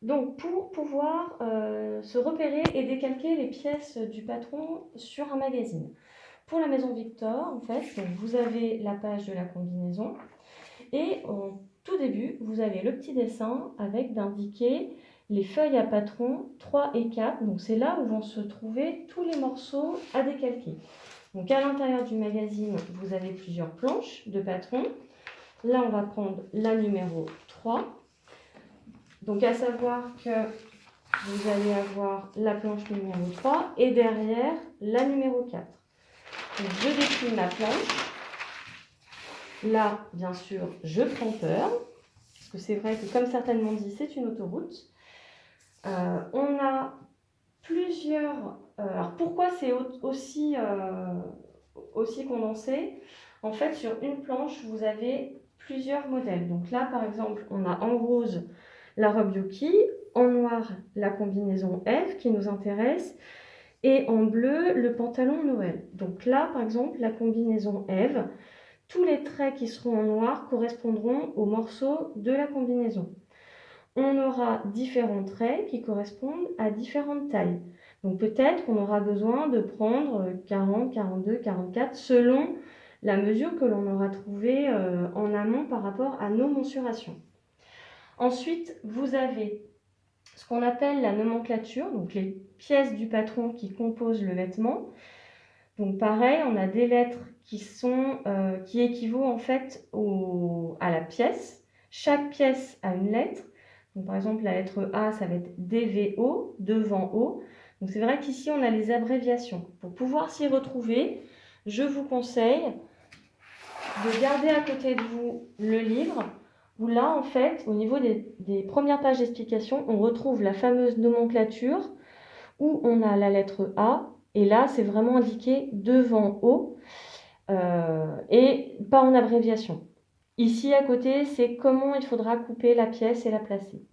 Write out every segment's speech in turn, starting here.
Donc, pour pouvoir se repérer et décalquer les pièces du patron sur un magazine. Pour la maison Victor, en fait, donc vous avez la page de la combinaison et en tout début, vous avez le petit dessin avec d'indiquer les feuilles à patron 3 et 4. Donc, c'est là où vont se trouver tous les morceaux à décalquer. Donc, à l'intérieur du magazine, vous avez plusieurs planches de patron. Là, on va prendre la numéro 3. Donc, à savoir que vous allez avoir la planche numéro 3 et derrière la numéro 4. Donc, je décline ma planche. Là, bien sûr, je prends peur, parce que c'est vrai que comme certainement dit, c'est une autoroute. On a plusieurs... alors pourquoi c'est aussi condensé? En fait, sur une planche, vous avez plusieurs modèles. Donc là, par exemple, on a en rose la robe Yuki, en noir la combinaison F qui nous intéresse, et en bleu le pantalon Noël. Donc là, par exemple, la combinaison Eve, tous les traits qui seront en noir correspondront aux morceaux de la combinaison. On aura différents traits qui correspondent à différentes tailles. Donc peut-être qu'on aura besoin de prendre 40, 42, 44 selon la mesure que l'on aura trouvée en amont par rapport à nos mensurations. Ensuite, vous avez ce qu'on appelle la nomenclature, donc les pièces du patron qui composent le vêtement. Donc pareil, on a des lettres qui équivaut en fait à la pièce. Chaque pièce a une lettre. Donc par exemple, la lettre A, ça va être DVO, devant O. Donc c'est vrai qu'ici, on a les abréviations. Pour pouvoir s'y retrouver, je vous conseille de garder à côté de vous le livre, où là, en fait, au niveau des premières pages d'explication, on retrouve la fameuse nomenclature, où on a la lettre A, et là, c'est vraiment indiqué devant O, et pas en abréviation. Ici, à côté, c'est comment il faudra couper la pièce et la placer.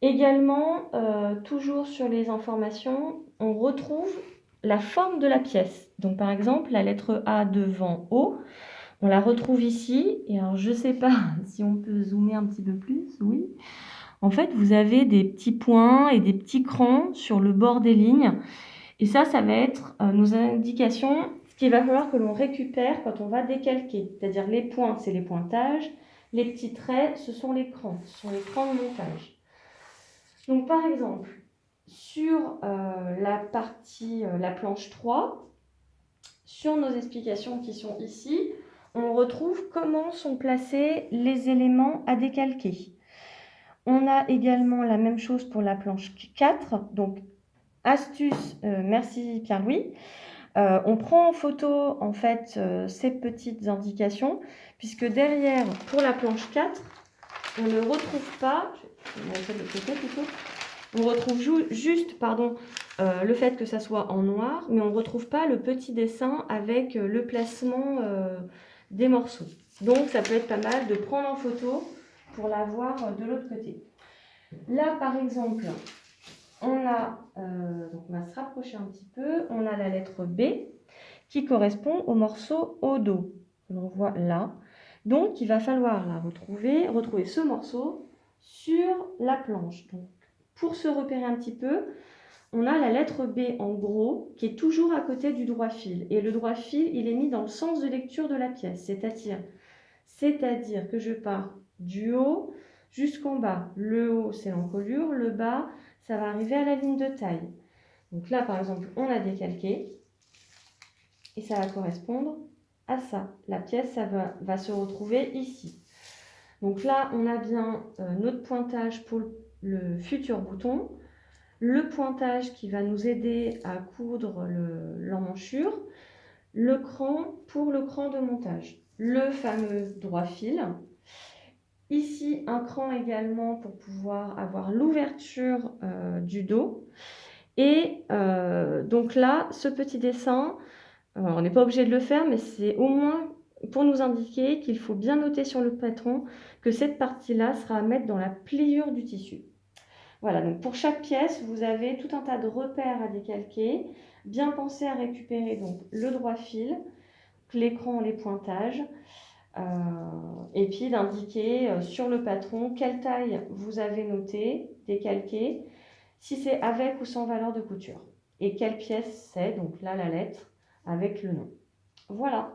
Également, toujours sur les informations, on retrouve la forme de la pièce. Donc, par exemple, la lettre A devant O, on la retrouve ici. Et alors, je ne sais pas si on peut zoomer un petit peu plus. Oui. En fait, vous avez des petits points et des petits crans sur le bord des lignes. Et ça va être nos indications, ce qu'il va falloir que l'on récupère quand on va décalquer. C'est-à-dire les points, c'est les pointages. Les petits traits, ce sont les crans. Ce sont les crans de montage. Donc, par exemple, sur la planche 3, sur nos explications qui sont ici, on retrouve comment sont placés les éléments à décalquer. On a également la même chose pour la planche 4. Donc, astuce, merci Pierre-Louis. On prend en photo en fait ces petites indications, puisque derrière, pour la planche 4, on ne retrouve pas, je vais montrer de l'autre côté plutôt, on retrouve juste le fait que ça soit en noir, mais on ne retrouve pas le petit dessin avec le placement des morceaux. Donc ça peut être pas mal de prendre en photo pour la voir de l'autre côté. Là par exemple, on va se rapprocher un petit peu, on a la lettre B qui correspond au morceau au dos, que l'on voit là. Donc il va falloir retrouver ce morceau sur la planche. Donc, pour se repérer un petit peu, on a la lettre B en gros qui est toujours à côté du droit fil. Et le droit fil, il est mis dans le sens de lecture de la pièce, c'est-à-dire que je pars du haut jusqu'en bas. Le haut, c'est l'encolure, le bas, ça va arriver à la ligne de taille. Donc là, par exemple, on a décalqué et ça va correspondre à ça. La pièce, ça va se retrouver ici. Donc là, on a bien notre pointage pour le futur bouton, le pointage qui va nous aider à coudre l'emmanchure, le cran pour le cran de montage, le fameux droit fil. Ici, un cran également pour pouvoir avoir l'ouverture du dos. Et donc là, ce petit dessin, on n'est pas obligé de le faire, mais c'est au moins pour nous indiquer qu'il faut bien noter sur le patron que cette partie-là sera à mettre dans la pliure du tissu. Voilà, donc pour chaque pièce, vous avez tout un tas de repères à décalquer. Bien penser à récupérer donc le droit fil, l'écran, les pointages, Et puis d'indiquer sur le patron quelle taille vous avez noté, décalqué, si c'est avec ou sans valeur de couture et quelle pièce c'est, donc là la lettre avec le nom. Voilà.